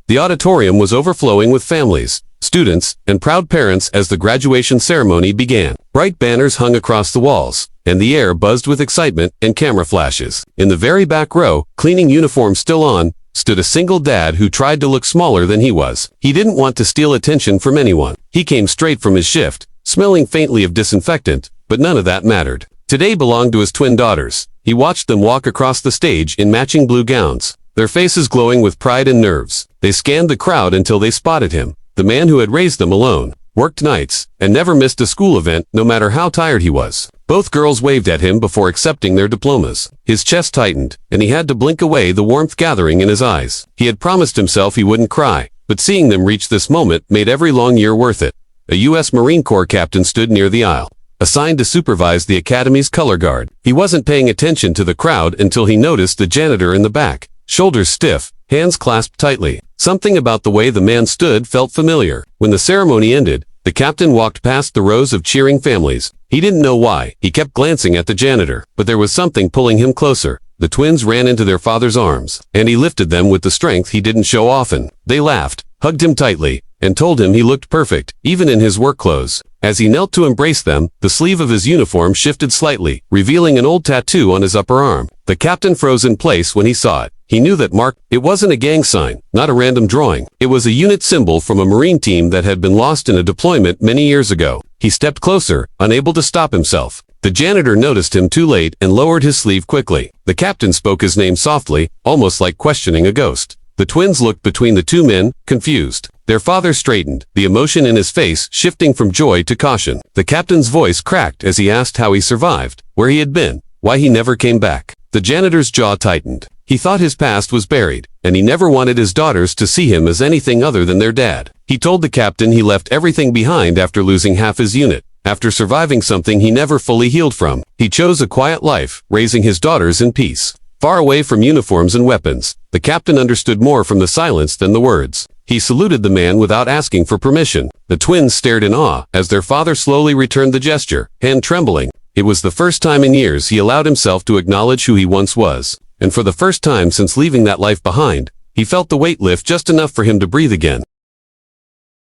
The auditorium was overflowing with families, students, and proud parents as the graduation ceremony began. Bright banners hung across the walls, and the air buzzed with excitement and camera flashes. In the very back row, cleaning uniform still on, stood a single dad who tried to look smaller than he was. He didn't want to steal attention from anyone. He came straight from his shift, smelling faintly of disinfectant, but none of that mattered. Today belonged to his twin daughters. He watched them walk across the stage in matching blue gowns, their faces glowing with pride and nerves. They scanned the crowd until they spotted him, the man who had raised them alone, worked nights, and never missed a school event no matter how tired he was. Both girls waved at him before accepting their diplomas. His chest tightened, and he had to blink away the warmth gathering in his eyes. He had promised himself he wouldn't cry, but seeing them reach this moment made every long year worth it. A U.S. Marine Corps captain stood near the aisle, assigned to supervise the Academy's color guard. He wasn't paying attention to the crowd until he noticed the janitor in the back, shoulders stiff, hands clasped tightly. Something about the way the man stood felt familiar. When the ceremony ended, the captain walked past the rows of cheering families. He didn't know why. He kept glancing at the janitor, but there was something pulling him closer. The twins ran into their father's arms, and he lifted them with the strength he didn't show often. They laughed, hugged him tightly, and told him he looked perfect, even in his work clothes. As he knelt to embrace them, the sleeve of his uniform shifted slightly, revealing an old tattoo on his upper arm. The captain froze in place when he saw it. He knew that mark. It wasn't a gang sign, not a random drawing. It was a unit symbol from a Marine team that had been lost in a deployment many years ago. He stepped closer, unable to stop himself. The janitor noticed him too late and lowered his sleeve quickly. The captain spoke his name softly, almost like questioning a ghost. The twins looked between the two men, confused. Their father straightened, the emotion in his face shifting from joy to caution. The captain's voice cracked as he asked how he survived, where he had been, why he never came back. The janitor's jaw tightened. He thought his past was buried, and he never wanted his daughters to see him as anything other than their dad. He told the captain he left everything behind after losing half his unit, after surviving something he never fully healed from. He chose a quiet life, raising his daughters in peace. Far away from uniforms and weapons, the captain understood more from the silence than the words. He saluted the man without asking for permission. The twins stared in awe as their father slowly returned the gesture, hand trembling. It was the first time in years he allowed himself to acknowledge who he once was. And for the first time since leaving that life behind, he felt the weight lift just enough for him to breathe again.